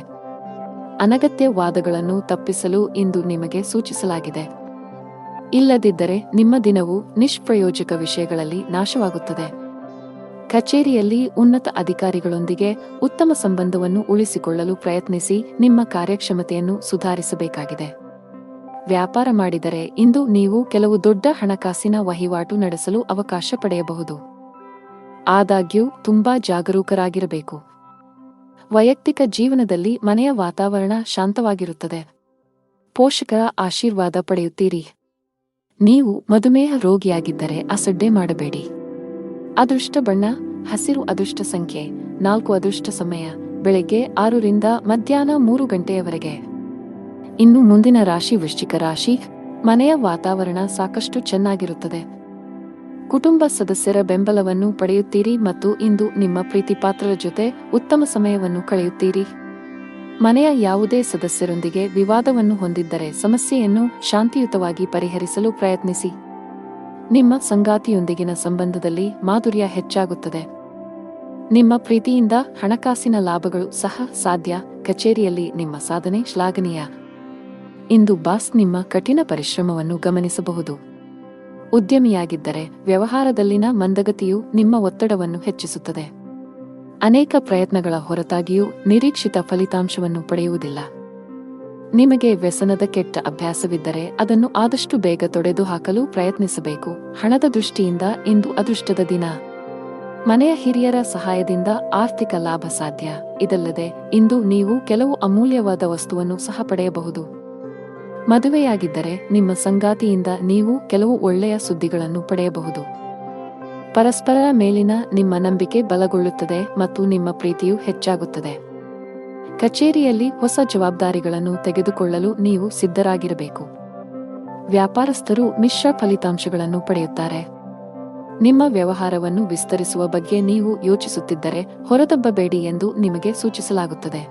ಅನಗತ್ಯ ವಾದಗಳನ್ನು ತಪ್ಪಿಸಲು ಇಂದು ನಿಮಗೆ ಸೂಚಿಸಲಾಗಿದೆ. ಇಲ್ಲದಿದ್ದರೆ ನಿಮ್ಮ ದಿನವು ನಿಷ್ಪ್ರಯೋಜಕ ವಿಷಯಗಳಲ್ಲಿ ನಾಶವಾಗುತ್ತದೆ. ಕಚೇರಿಯಲ್ಲಿ ಉನ್ನತ ಅಧಿಕಾರಿಗಳೊಂದಿಗೆ ಉತ್ತಮ ಸಂಬಂಧವನ್ನು ಉಳಿಸಿಕೊಳ್ಳಲು ಪ್ರಯತ್ನಿಸಿ. ನಿಮ್ಮ ಕಾರ್ಯಕ್ಷಮತೆಯನ್ನು ಸುಧಾರಿಸಬೇಕಾಗಿದೆ. ವ್ಯಾಪಾರ ಮಾಡಿದರೆ ಇಂದು ನೀವು ಕೆಲವು ದೊಡ್ಡ ಹಣಕಾಸಿನ ವಹಿವಾಟು ನಡೆಸಲು ಅವಕಾಶ ಪಡೆಯಬಹುದು. ಆದಾಗ್ಯೂ ತುಂಬಾ ಜಾಗರೂಕರಾಗಿರಬೇಕು. ವೈಯಕ್ತಿಕ ಜೀವನದಲ್ಲಿ ಮನೆಯ ವಾತಾವರಣ ಶಾಂತವಾಗಿರುತ್ತದೆ. ಪೋಷಕರ ಆಶೀರ್ವಾದ ಪಡೆಯುತ್ತೀರಿ. ನೀವು ಮಧುಮೇಹ ರೋಗಿಯಾಗಿದ್ದರೆ ಅಸಡ್ಡೆ ಮಾಡಬೇಡಿ. ಅದೃಷ್ಟ ಬಣ್ಣ ಹಸಿರು. ಅದೃಷ್ಟ ಸಂಖ್ಯೆ 4. ಅದೃಷ್ಟ ಸಮಯ ಬೆಳಗ್ಗೆ 6 ರಿಂದ ಮಧ್ಯಾಹ್ನ 3 ಇನ್ನು ಮುಂದಿನ ರಾಶಿ ವೃಶ್ಚಿಕ ರಾಶಿ. ಮನೆಯ ವಾತಾವರಣ ಸಾಕಷ್ಟು ಚೆನ್ನಾಗಿರುತ್ತದೆ. ಕುಟುಂಬ ಸದಸ್ಯರ ಬೆಂಬಲವನ್ನು ಪಡೆಯುತ್ತೀರಿ ಮತ್ತು ಇಂದು ನಿಮ್ಮ ಪ್ರೀತಿಪಾತ್ರರ ಜೊತೆ ಉತ್ತಮ ಸಮಯವನ್ನು ಕಳೆಯುತ್ತೀರಿ. ಮನೆಯ ಯಾವುದೇ ಸದಸ್ಯರೊಂದಿಗೆ ವಿವಾದವನ್ನು ಹೊಂದಿದ್ದರೆ ಸಮಸ್ಯೆಯನ್ನು ಶಾಂತಿಯುತವಾಗಿ ಪರಿಹರಿಸಲು ಪ್ರಯತ್ನಿಸಿ. ನಿಮ್ಮ ಸಂಗಾತಿಯೊಂದಿಗಿನ ಸಂಬಂಧದಲ್ಲಿ ಮಾಧುರ್ಯ ಹೆಚ್ಚಾಗುತ್ತದೆ. ನಿಮ್ಮ ಪ್ರೀತಿಯಿಂದ ಹಣಕಾಸಿನ ಲಾಭಗಳು ಸಹ ಸಾಧ್ಯ. ಕಚೇರಿಯಲ್ಲಿ ನಿಮ್ಮ ಸಾಧನೆ ಶ್ಲಾಘನೀಯ. ಇಂದು ಬಾಸ್ ನಿಮ್ಮ ಕಠಿಣ ಪರಿಶ್ರಮವನ್ನು ಗಮನಿಸಬಹುದು. ಉದ್ಯಮಿಯಾಗಿದ್ದರೆ ವ್ಯವಹಾರದಲ್ಲಿನ ಮಂದಗತಿಯು ನಿಮ್ಮ ಒತ್ತಡವನ್ನು ಹೆಚ್ಚಿಸುತ್ತದೆ. ಅನೇಕ ಪ್ರಯತ್ನಗಳ ಹೊರತಾಗಿಯೂ ನಿರೀಕ್ಷಿತ ಫಲಿತಾಂಶವನ್ನು ಪಡೆಯುವುದಿಲ್ಲ. ನಿಮಗೆ ವ್ಯಸನದ ಕೆಟ್ಟ ಅಭ್ಯಾಸವಿದ್ದರೆ ಅದನ್ನು ಆದಷ್ಟು ಬೇಗ ತೊಡೆದುಹಾಕಲು ಪ್ರಯತ್ನಿಸಬೇಕು. ಹಣದ ದೃಷ್ಟಿಯಿಂದ ಇಂದು ಅದೃಷ್ಟದ ದಿನ. ಮನೆಯ ಹಿರಿಯರ ಸಹಾಯದಿಂದ ಆರ್ಥಿಕ ಲಾಭ ಸಾಧ್ಯ. ಇದಲ್ಲದೆ ಇಂದು ನೀವು ಕೆಲವು ಅಮೂಲ್ಯವಾದ ವಸ್ತುವನ್ನು ಸಹ ಪಡೆಯಬಹುದು. ಮದುವೆಯಾಗಿದ್ದರೆ ನಿಮ್ಮ ಸಂಗಾತಿಯಿಂದ ನೀವು ಕೆಲವು ಒಳ್ಳೆಯ ಸುದ್ದಿಗಳನ್ನು ಪಡೆಯಬಹುದು. ಪರಸ್ಪರರ ಮೇಲಿನ ನಿಮ್ಮ ನಂಬಿಕೆ ಬಲಗೊಳ್ಳುತ್ತದೆ ಮತ್ತು ನಿಮ್ಮ ಪ್ರೀತಿಯು ಹೆಚ್ಚಾಗುತ್ತದೆ. ಕಚೇರಿಯಲ್ಲಿ ಹೊಸ ಜವಾಬ್ದಾರಿಗಳನ್ನು ತೆಗೆದುಕೊಳ್ಳಲು ನೀವು ಸಿದ್ಧರಾಗಿರಬೇಕು. ವ್ಯಾಪಾರಸ್ಥರು ಮಿಶ್ರ ಫಲಿತಾಂಶಗಳನ್ನು ಪಡೆಯುತ್ತಾರೆ. ನಿಮ್ಮ ವ್ಯವಹಾರವನ್ನು ವಿಸ್ತರಿಸುವ ಬಗ್ಗೆ ನೀವು ಯೋಚಿಸುತ್ತಿದ್ದರೆ ಹೊರದಬ್ಬಬೇಡಿ ಎಂದು ನಿಮಗೆ ಸೂಚಿಸಲಾಗುತ್ತದೆ.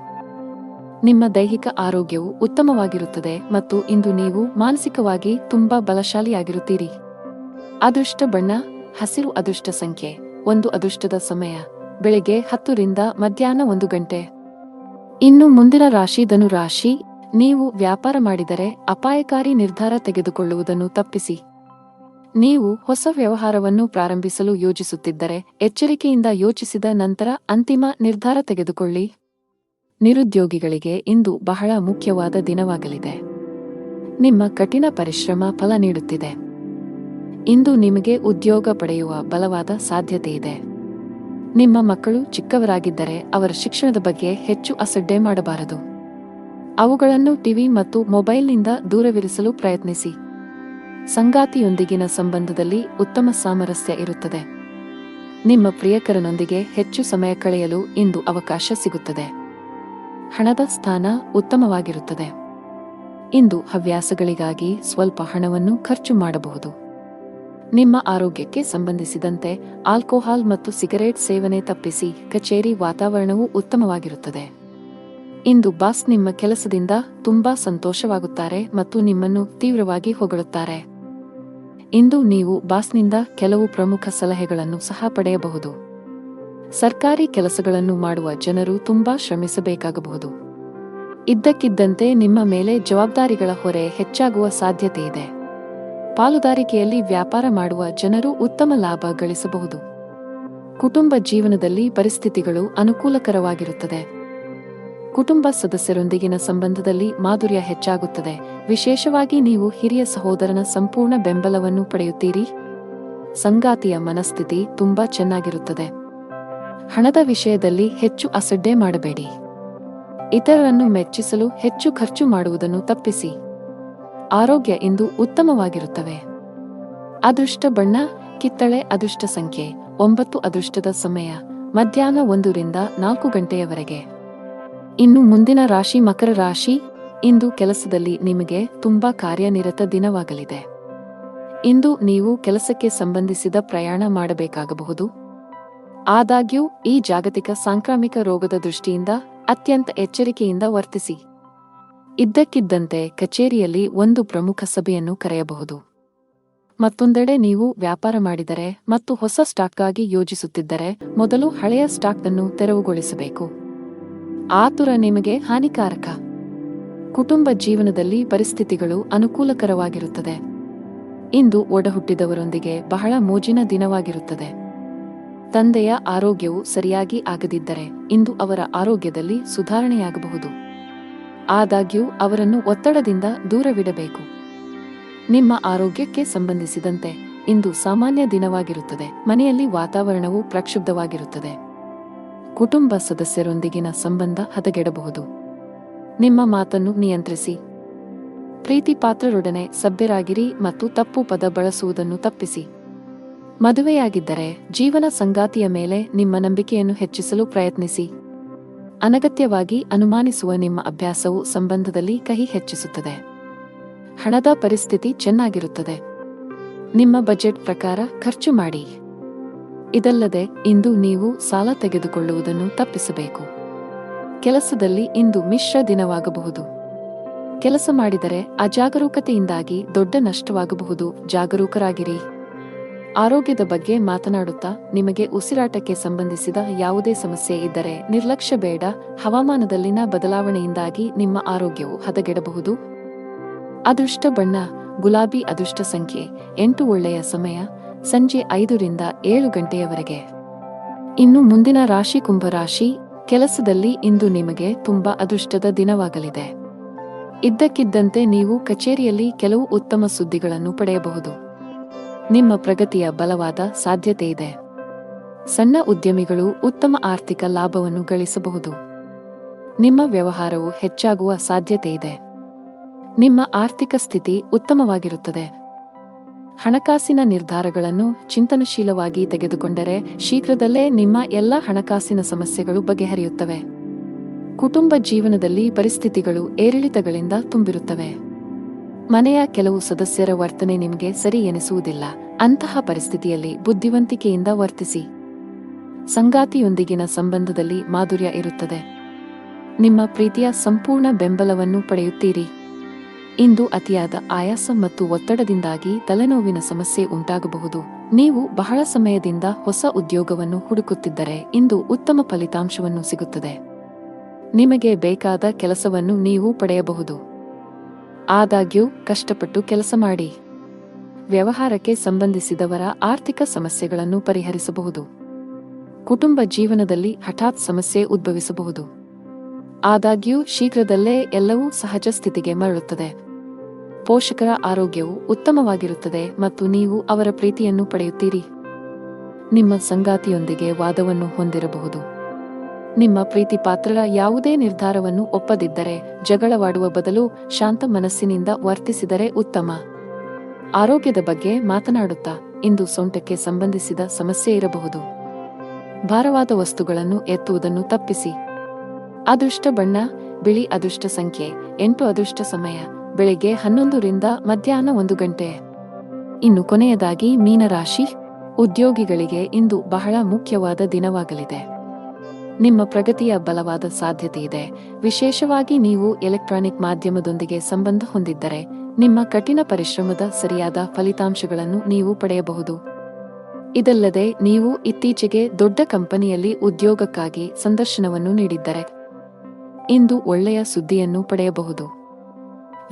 ನಿಮ್ಮ ದೈಹಿಕ ಆರೋಗ್ಯವು ಉತ್ತಮವಾಗಿರುತ್ತದೆ ಮತ್ತು ಇಂದು ನೀವು ಮಾನಸಿಕವಾಗಿ ತುಂಬಾ ಬಲಶಾಲಿಯಾಗಿರುತ್ತೀರಿ. ಅದೃಷ್ಟ ಬಣ್ಣ ಹಸಿರು. ಅದೃಷ್ಟ ಸಂಖ್ಯೆ 1. ಅದೃಷ್ಟದ ಸಮಯ ಬೆಳಗ್ಗೆ 10 ರಿಂದ ಮಧ್ಯಾಹ್ನ 1 ಇನ್ನು ಮುಂದಿನ ರಾಶಿ ಧನು ರಾಶಿ. ನೀವು ವ್ಯಾಪಾರ ಮಾಡಿದರೆ ಅಪಾಯಕಾರಿ ನಿರ್ಧಾರ ತೆಗೆದುಕೊಳ್ಳುವುದನ್ನು ತಪ್ಪಿಸಿ. ನೀವು ಹೊಸ ವ್ಯವಹಾರವನ್ನು ಪ್ರಾರಂಭಿಸಲು ಯೋಜಿಸುತ್ತಿದ್ದರೆ ಎಚ್ಚರಿಕೆಯಿಂದ ಯೋಚಿಸಿದ ನಂತರ ಅಂತಿಮ ನಿರ್ಧಾರ ತೆಗೆದುಕೊಳ್ಳಿ. ನಿರುದ್ಯೋಗಿಗಳಿಗೆ ಇಂದು ಬಹಳ ಮುಖ್ಯವಾದ ದಿನವಾಗಲಿದೆ. ನಿಮ್ಮ ಕಠಿಣ ಪರಿಶ್ರಮ ಫಲ ನೀಡುತ್ತಿದೆ. ಇಂದು ನಿಮಗೆ ಉದ್ಯೋಗ ಪಡೆಯುವ ಬಲವಾದ ಸಾಧ್ಯತೆ ಇದೆ. ನಿಮ್ಮ ಮಕ್ಕಳು ಚಿಕ್ಕವರಾಗಿದ್ದರೆ ಅವರ ಶಿಕ್ಷಣದ ಬಗ್ಗೆ ಹೆಚ್ಚು ಅಸಡ್ಡೆ ಮಾಡಬಾರದು. ಅವುಗಳನ್ನು ಟಿವಿ ಮತ್ತು ಮೊಬೈಲ್ನಿಂದ ದೂರವಿರಿಸಲು ಪ್ರಯತ್ನಿಸಿ. ಸಂಗಾತಿಯೊಂದಿಗಿನ ಸಂಬಂಧದಲ್ಲಿ ಉತ್ತಮ ಸಾಮರಸ್ಯ ಇರುತ್ತದೆ. ನಿಮ್ಮ ಪ್ರಿಯಕರನೊಂದಿಗೆ ಹೆಚ್ಚು ಸಮಯ ಕಳೆಯಲು ಇಂದು ಅವಕಾಶ ಸಿಗುತ್ತದೆ. ಹಣದ ಸ್ಥಾನ ಉತ್ತಮವಾಗಿರುತ್ತದೆ. ಇಂದು ಹವ್ಯಾಸಗಳಿಗಾಗಿ ಸ್ವಲ್ಪ ಹಣವನ್ನು ಖರ್ಚು ಮಾಡಬಹುದು. ನಿಮ್ಮ ಆರೋಗ್ಯಕ್ಕೆ ಸಂಬಂಧಿಸಿದಂತೆ ಆಲ್ಕೋಹಾಲ್ ಮತ್ತು ಸಿಗರೇಟ್ ಸೇವನೆ ತಪ್ಪಿಸಿ. ಕಚೇರಿ ವಾತಾವರಣವು ಉತ್ತಮವಾಗಿರುತ್ತದೆ. ಇಂದು ಬಾಸ್ ನಿಮ್ಮ ಕೆಲಸದಿಂದ ತುಂಬಾ ಸಂತೋಷವಾಗುತ್ತಾರೆ ಮತ್ತು ನಿಮ್ಮನ್ನು ತೀವ್ರವಾಗಿ ಹೊಗಳುತ್ತಾರೆ. ಇಂದು ನೀವು ಬಾಸ್ನಿಂದ ಕೆಲವು ಪ್ರಮುಖ ಸಲಹೆಗಳನ್ನು ಸಹ ಪಡೆಯಬಹುದು. ಸರ್ಕಾರಿ ಕೆಲಸಗಳನ್ನು ಮಾಡುವ ಜನರು ತುಂಬಾ ಶ್ರಮಿಸಬೇಕಾಗಬಹುದು. ಇದ್ದಕ್ಕಿದ್ದಂತೆ ನಿಮ್ಮ ಮೇಲೆ ಜವಾಬ್ದಾರಿಗಳ ಹೊರೆ ಹೆಚ್ಚಾಗುವ ಸಾಧ್ಯತೆಯಿದೆ. ಪಾಲುದಾರಿಕೆಯಲ್ಲಿ ವ್ಯಾಪಾರ ಮಾಡುವ ಜನರು ಉತ್ತಮ ಲಾಭ ಗಳಿಸಬಹುದು. ಕುಟುಂಬ ಜೀವನದಲ್ಲಿ ಪರಿಸ್ಥಿತಿಗಳು ಅನುಕೂಲಕರವಾಗಿರುತ್ತದೆ. ಕುಟುಂಬ ಸದಸ್ಯರೊಂದಿಗಿನ ಸಂಬಂಧದಲ್ಲಿ ಮಾಧುರ್ಯ ಹೆಚ್ಚಾಗುತ್ತದೆ. ವಿಶೇಷವಾಗಿ ನೀವು ಹಿರಿಯ ಸಹೋದರನ ಸಂಪೂರ್ಣ ಬೆಂಬಲವನ್ನು ಪಡೆಯುತ್ತೀರಿ. ಸಂಗಾತಿಯ ಮನಸ್ಥಿತಿ ತುಂಬಾ ಚೆನ್ನಾಗಿರುತ್ತದೆ. ಹಣದ ವಿಷಯದಲ್ಲಿ ಹೆಚ್ಚು ಅಸಡ್ಡೆ ಮಾಡಬೇಡಿ. ಇತರರನ್ನು ಮೆಚ್ಚಿಸಲು ಹೆಚ್ಚು ಖರ್ಚು ಮಾಡುವುದನ್ನು ತಪ್ಪಿಸಿ. ಆರೋಗ್ಯ ಇಂದು ಉತ್ತಮವಾಗಿರುತ್ತವೆ. ಅದೃಷ್ಟ ಬಣ್ಣ ಕಿತ್ತಳೆ. ಅದೃಷ್ಟ ಸಂಖ್ಯೆ 9. ಅದೃಷ್ಟದ ಸಮಯ ಮಧ್ಯಾಹ್ನ 1 ರಿಂದ 4 ಗಂಟೆಯವರೆಗೆ. ಇನ್ನು ಮುಂದಿನ ರಾಶಿ ಮಕರ ರಾಶಿ. ಇಂದು ಕೆಲಸದಲ್ಲಿ ನಿಮಗೆ ತುಂಬಾ ಕಾರ್ಯನಿರತ ದಿನವಾಗಲಿದೆ. ಇಂದು ನೀವು ಕೆಲಸಕ್ಕೆ ಸಂಬಂಧಿಸಿದ ಪ್ರಯಾಣ ಮಾಡಬೇಕಾಗಬಹುದು. ಆದಾಗ್ಯೂ ಈ ಜಾಗತಿಕ ಸಾಂಕ್ರಾಮಿಕ ರೋಗದ ದೃಷ್ಟಿಯಿಂದ ಅತ್ಯಂತ ಎಚ್ಚರಿಕೆಯಿಂದ ವರ್ತಿಸಿ. ಇದ್ದಕ್ಕಿದ್ದಂತೆ ಕಚೇರಿಯಲ್ಲಿ ಒಂದು ಪ್ರಮುಖ ಸಭೆಯನ್ನು ಕರೆಯಬಹುದು. ಮತ್ತೊಂದೆಡೆ ನೀವು ವ್ಯಾಪಾರ ಮಾಡಿದರೆ ಮತ್ತು ಹೊಸ ಸ್ಟಾಕ್ಗಾಗಿ ಯೋಜಿಸುತ್ತಿದ್ದರೆ ಮೊದಲು ಹಳೆಯ ಸ್ಟಾಕ್ ಅನ್ನು ತೆರವುಗೊಳಿಸಬೇಕು. ಆತುರ ನಿಮಗೆ ಹಾನಿಕಾರಕ. ಕುಟುಂಬ ಜೀವನದಲ್ಲಿ ಪರಿಸ್ಥಿತಿಗಳು ಅನುಕೂಲಕರವಾಗಿರುತ್ತದೆ. ಇಂದು ಒಡಹುಟ್ಟಿದವರೊಂದಿಗೆ ಬಹಳ ಮೋಜಿನ ದಿನವಾಗಿರುತ್ತದೆ. ತಂದೆಯ ಆರೋಗ್ಯವು ಸರಿಯಾಗಿ ಆಗದಿದ್ದರೆ ಇಂದು ಅವರ ಆರೋಗ್ಯದಲ್ಲಿ ಸುಧಾರಣೆಯಾಗಬಹುದು. ಆದಾಗ್ಯೂ ಅವರನ್ನು ಒತ್ತಡದಿಂದ ದೂರವಿಡಬೇಕು. ನಿಮ್ಮ ಆರೋಗ್ಯಕ್ಕೆ ಸಂಬಂಧಿಸಿದಂತೆ ಇಂದು ಸಾಮಾನ್ಯ ದಿನವಾಗಿರುತ್ತದೆ. ಮನೆಯಲ್ಲಿ ವಾತಾವರಣವು ಪ್ರಕ್ಷುಬ್ಧವಾಗಿರುತ್ತದೆ. ಕುಟುಂಬ ಸದಸ್ಯರೊಂದಿಗಿನ ಸಂಬಂಧ ಹದಗೆಡಬಹುದು. ನಿಮ್ಮ ಮಾತನ್ನು ನಿಯಂತ್ರಿಸಿ. ಪ್ರೀತಿ ಪಾತ್ರರೊಡನೆ ಸಭ್ಯರಾಗಿರಿ ಮತ್ತು ತಪ್ಪು ಪದ ಬಳಸುವುದನ್ನು ತಪ್ಪಿಸಿ. ಮದುವೆಯಾಗಿದ್ದರೆ ಜೀವನ ಸಂಗಾತಿಯ ಮೇಲೆ ನಿಮ್ಮ ನಂಬಿಕೆಯನ್ನು ಹೆಚ್ಚಿಸಲು ಪ್ರಯತ್ನಿಸಿ. ಅನಗತ್ಯವಾಗಿ ಅನುಮಾನಿಸುವ ನಿಮ್ಮ ಅಭ್ಯಾಸವು ಸಂಬಂಧದಲ್ಲಿ ಕಹಿ ಹೆಚ್ಚಿಸುತ್ತದೆ. ಹಣದ ಪರಿಸ್ಥಿತಿ ಚೆನ್ನಾಗಿರುತ್ತದೆ. ನಿಮ್ಮ ಬಜೆಟ್ ಪ್ರಕಾರ ಖರ್ಚು ಮಾಡಿ. ಇದಲ್ಲದೆ ಇಂದು ನೀವು ಸಾಲ ತೆಗೆದುಕೊಳ್ಳುವುದನ್ನು ತಪ್ಪಿಸಬೇಕು. ಕೆಲಸದಲ್ಲಿ ಇಂದು ಮಿಶ್ರ ದಿನವಾಗಬಹುದು. ಕೆಲಸ ಮಾಡಿದರೆ ಅಜಾಗರೂಕತೆಯಿಂದಾಗಿ ದೊಡ್ಡ ನಷ್ಟವಾಗಬಹುದು. ಜಾಗರೂಕರಾಗಿರಿ. ಆರೋಗ್ಯದ ಬಗ್ಗೆ ಮಾತನಾಡುತ್ತಾ ನಿಮಗೆ ಉಸಿರಾಟಕ್ಕೆ ಸಂಬಂಧಿಸಿದ ಯಾವುದೇ ಸಮಸ್ಯೆ ಇದ್ದರೆ ನಿರ್ಲಕ್ಷ್ಯ ಬೇಡ. ಹವಾಮಾನದಲ್ಲಿನ ಬದಲಾವಣೆಯಿಂದಾಗಿ ನಿಮ್ಮ ಆರೋಗ್ಯವು ಹದಗೆಡಬಹುದು. ಅದೃಷ್ಟ ಬಣ್ಣ ಗುಲಾಬಿ. ಅದೃಷ್ಟ ಸಂಖ್ಯೆ 8. ಒಳ್ಳೆಯ ಸಮಯ ಸಂಜೆ 5 ರಿಂದ 7 ಗಂಟೆಯವರೆಗೆ. ಇನ್ನು ಮುಂದಿನ ರಾಶಿ ಕುಂಭರಾಶಿ. ಕೆಲಸದಲ್ಲಿ ಇಂದು ನಿಮಗೆ ತುಂಬಾ ಅದೃಷ್ಟದ ದಿನವಾಗಲಿದೆ. ಇದ್ದಕ್ಕಿದ್ದಂತೆ ನೀವು ಕಚೇರಿಯಲ್ಲಿ ಕೆಲವು ಉತ್ತಮ ಸುದ್ದಿಗಳನ್ನು ಪಡೆಯಬಹುದು. ನಿಮ್ಮ ಪ್ರಗತಿಯ ಬಲವಾದ ಸಾಧ್ಯತೆಯಿದೆ. ಸಣ್ಣ ಉದ್ಯಮಿಗಳು ಉತ್ತಮ ಆರ್ಥಿಕ ಲಾಭವನ್ನು ಗಳಿಸಬಹುದು. ನಿಮ್ಮ ವ್ಯವಹಾರವು ಹೆಚ್ಚಾಗುವ ಸಾಧ್ಯತೆಯಿದೆ. ನಿಮ್ಮ ಆರ್ಥಿಕ ಸ್ಥಿತಿ ಉತ್ತಮವಾಗಿರುತ್ತದೆ. ಹಣಕಾಸಿನ ನಿರ್ಧಾರಗಳನ್ನು ಚಿಂತನಶೀಲವಾಗಿ ತೆಗೆದುಕೊಂಡರೆ ಶೀಘ್ರದಲ್ಲೇ ನಿಮ್ಮ ಎಲ್ಲ ಹಣಕಾಸಿನ ಸಮಸ್ಯೆಗಳು ಬಗೆಹರಿಯುತ್ತವೆ. ಕುಟುಂಬ ಜೀವನದಲ್ಲಿ ಪರಿಸ್ಥಿತಿಗಳು ಏರಿಳಿತಗಳಿಂದ ತುಂಬಿರುತ್ತವೆ. ಮನೆಯ ಕೆಲವು ಸದಸ್ಯರ ವರ್ತನೆ ನಿಮಗೆ ಸರಿ ಎನಿಸುವುದಿಲ್ಲ. ಅಂತಹ ಪರಿಸ್ಥಿತಿಯಲ್ಲಿ ಬುದ್ಧಿವಂತಿಕೆಯಿಂದ ವರ್ತಿಸಿ. ಸಂಗಾತಿಯೊಂದಿಗಿನ ಸಂಬಂಧದಲ್ಲಿ ಮಾಧುರ್ಯ ಇರುತ್ತದೆ. ನಿಮ್ಮ ಪ್ರೀತಿಯ ಸಂಪೂರ್ಣ ಬೆಂಬಲವನ್ನು ಪಡೆಯುತ್ತೀರಿ. ಇಂದು ಅತಿಯಾದ ಆಯಾಸ ಮತ್ತು ಒತ್ತಡದಿಂದಾಗಿ ತಲೆನೋವಿನ ಸಮಸ್ಯೆ ಉಂಟಾಗಬಹುದು. ನೀವು ಬಹಳ ಸಮಯದಿಂದ ಹೊಸ ಉದ್ಯೋಗವನ್ನು ಹುಡುಕುತ್ತಿದ್ದರೆ ಇಂದು ಉತ್ತಮ ಫಲಿತಾಂಶವನ್ನು ಸಿಗುತ್ತದೆ. ನಿಮಗೆ ಬೇಕಾದ ಕೆಲಸವನ್ನು ನೀವು ಪಡೆಯಬಹುದು. ಆದಾಗ್ಯೂ ಕಷ್ಟಪಟ್ಟು ಕೆಲಸ ಮಾಡಿ. ವ್ಯವಹಾರಕ್ಕೆ ಸಂಬಂಧಿಸಿದವರ ಆರ್ಥಿಕ ಸಮಸ್ಯೆಗಳನ್ನು ಪರಿಹರಿಸಬಹುದು. ಕುಟುಂಬ ಜೀವನದಲ್ಲಿ ಹಠಾತ್ ಸಮಸ್ಯೆ ಉದ್ಭವಿಸಬಹುದು. ಆದಾಗ್ಯೂ ಶೀಘ್ರದಲ್ಲೇ ಎಲ್ಲವೂ ಸಹಜ ಸ್ಥಿತಿಗೆ ಮರಳುತ್ತದೆ. ಪೋಷಕರ ಆರೋಗ್ಯವು ಉತ್ತಮವಾಗಿರುತ್ತದೆ ಮತ್ತು ನೀವು ಅವರ ಪ್ರೀತಿಯನ್ನು ಪಡೆಯುತ್ತೀರಿ. ನಿಮ್ಮ ಸಂಗಾತಿಯೊಂದಿಗೆ ವಾದವನ್ನು ಹೊಂದಿರಬಹುದು. ನಿಮ್ಮ ಪ್ರೀತಿ ಪಾತ್ರರ ಯಾವುದೇ ನಿರ್ಧಾರವನ್ನು ಒಪ್ಪದಿದ್ದರೆ ಜಗಳವಾಡುವ ಬದಲು ಶಾಂತ ಮನಸ್ಸಿನಿಂದ ವರ್ತಿಸಿದರೆ ಉತ್ತಮ. ಆರೋಗ್ಯದ ಬಗ್ಗೆ ಮಾತನಾಡುತ್ತಾ ಇಂದು ಸೊಂಟಕ್ಕೆ ಸಂಬಂಧಿಸಿದ ಸಮಸ್ಯೆ ಇರಬಹುದು. ಭಾರವಾದ ವಸ್ತುಗಳನ್ನು ಎತ್ತುವುದನ್ನು ತಪ್ಪಿಸಿ. ಅದೃಷ್ಟ ಬಣ್ಣ ಬಿಳಿ. ಅದೃಷ್ಟ ಸಂಖ್ಯೆ 8. ಅದೃಷ್ಟ ಸಮಯ ಬೆಳಿಗ್ಗೆ 11 ರಿಂದ ಮಧ್ಯಾಹ್ನ 1 ಗಂಟೆ. ಇನ್ನು ಕೊನೆಯದಾಗಿ ಮೀನರಾಶಿ. ಉದ್ಯೋಗಿಗಳಿಗೆ ಇಂದು ಬಹಳ ಮುಖ್ಯವಾದ ದಿನವಾಗಲಿದೆ. ನಿಮ್ಮ ಪ್ರಗತಿಯ ಬಲವಾದ ಸಾಧ್ಯತೆಯಿದೆ. ವಿಶೇಷವಾಗಿ ನೀವು ಎಲೆಕ್ಟ್ರಾನಿಕ್ ಮಾಧ್ಯಮದೊಂದಿಗೆ ಸಂಬಂಧ ಹೊಂದಿದ್ದರೆ ನಿಮ್ಮ ಕಠಿಣ ಪರಿಶ್ರಮದ ಸರಿಯಾದ ಫಲಿತಾಂಶಗಳನ್ನು ನೀವು ಪಡೆಯಬಹುದು. ಇದಲ್ಲದೆ ನೀವು ಇತ್ತೀಚೆಗೆ ದೊಡ್ಡ ಕಂಪನಿಯಲ್ಲಿ ಉದ್ಯೋಗಕ್ಕಾಗಿ ಸಂದರ್ಶನವನ್ನು ನೀಡಿದ್ದರೆ ಇಂದು ಒಳ್ಳೆಯ ಸುದ್ದಿಯನ್ನು ಪಡೆಯಬಹುದು.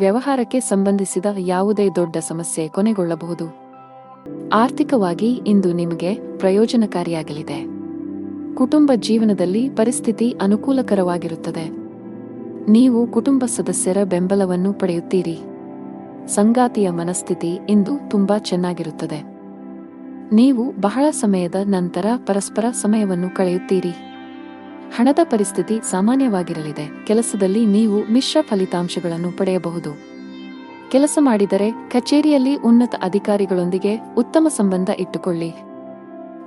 ವ್ಯವಹಾರಕ್ಕೆ ಸಂಬಂಧಿಸಿದ ಯಾವುದೇ ದೊಡ್ಡ ಸಮಸ್ಯೆ ಕೊನೆಗೊಳ್ಳಬಹುದು. ಆರ್ಥಿಕವಾಗಿ ಇಂದು ನಿಮಗೆ ಪ್ರಯೋಜನಕಾರಿಯಾಗಲಿದೆ. ಕುಟುಂಬ ಜೀವನದಲ್ಲಿ ಪರಿಸ್ಥಿತಿ ಅನುಕೂಲಕರವಾಗಿರುತ್ತದೆ. ನೀವು ಕುಟುಂಬ ಸದಸ್ಯರ ಬೆಂಬಲವನ್ನು ಪಡೆಯುತ್ತೀರಿ. ಸಂಗಾತಿಯ ಮನಸ್ಥಿತಿ ಇಂದು ತುಂಬಾ ಚೆನ್ನಾಗಿರುತ್ತದೆ. ನೀವು ಬಹಳ ಸಮಯದ ನಂತರ ಪರಸ್ಪರ ಸಮಯವನ್ನು ಕಳೆಯುತ್ತೀರಿ. ಹಣದ ಪರಿಸ್ಥಿತಿ ಸಾಮಾನ್ಯವಾಗಿರಲಿದೆ. ಕೆಲಸದಲ್ಲಿ ನೀವು ಮಿಶ್ರ ಫಲಿತಾಂಶಗಳನ್ನು ಪಡೆಯಬಹುದು. ಕೆಲಸ ಮಾಡಿದರೆ ಕಚೇರಿಯಲ್ಲಿ ಉನ್ನತ ಅಧಿಕಾರಿಗಳೊಂದಿಗೆ ಉತ್ತಮ ಸಂಬಂಧ ಇಟ್ಟುಕೊಳ್ಳಿ.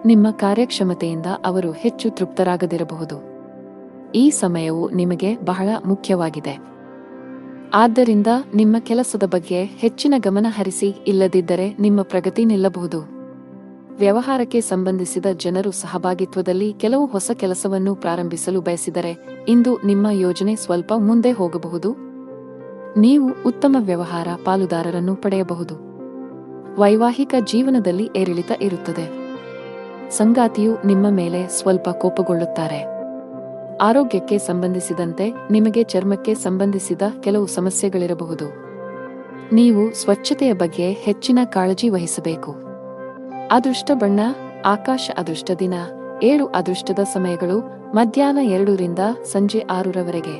ನಿಮ್ಮ ಕಾರ್ಯಕ್ಷಮತೆಯಿಂದ ಅವರು ಹೆಚ್ಚು ತೃಪ್ತರಾಗದಿರಬಹುದು. ಈ ಸಮಯವು ನಿಮಗೆ ಬಹಳ ಮುಖ್ಯವಾಗಿದೆ. ಆದ್ದರಿಂದ ನಿಮ್ಮ ಕೆಲಸದ ಬಗ್ಗೆ ಹೆಚ್ಚಿನ ಗಮನ ಹರಿಸಿ, ಇಲ್ಲದಿದ್ದರೆ ನಿಮ್ಮ ಪ್ರಗತಿ ನಿಲ್ಲಬಹುದು. ವ್ಯವಹಾರಕ್ಕೆ ಸಂಬಂಧಿಸಿದ ಜನರು ಸಹಭಾಗಿತ್ವದಲ್ಲಿ ಕೆಲವು ಹೊಸ ಕೆಲಸವನ್ನು ಪ್ರಾರಂಭಿಸಲು ಬಯಸಿದರೆ ಇಂದು ನಿಮ್ಮ ಯೋಜನೆ ಸ್ವಲ್ಪ ಮುಂದೆ ಹೋಗಬಹುದು. ನೀವು ಉತ್ತಮ ವ್ಯವಹಾರ ಪಾಲುದಾರರನ್ನು ಪಡೆಯಬಹುದು. ವೈವಾಹಿಕ ಜೀವನದಲ್ಲಿ ಏರಿಳಿತ ಇರುತ್ತದೆ. ಸಂಗಾತಿಯು ನಿಮ್ಮ ಮೇಲೆ ಸ್ವಲ್ಪ ಕೋಪಗೊಳ್ಳುತ್ತಾರೆ. ಆರೋಗ್ಯಕ್ಕೆ ಸಂಬಂಧಿಸಿದಂತೆ ನಿಮಗೆ ಚರ್ಮಕ್ಕೆ ಸಂಬಂಧಿಸಿದ ಕೆಲವು ಸಮಸ್ಯೆಗಳಿರಬಹುದು. ನೀವು ಸ್ವಚ್ಛತೆಯ ಬಗ್ಗೆ ಹೆಚ್ಚಿನ ಕಾಳಜಿ ವಹಿಸಬೇಕು. ಅದೃಷ್ಟ ಬಣ್ಣ ಆಕಾಶ. ಅದೃಷ್ಟ ದಿನ 7. ಅದೃಷ್ಟದ ಸಮಯಗಳು ಮಧ್ಯಾಹ್ನ 2 ರಿಂದ ಸಂಜೆ 6 ರವರೆಗೆ.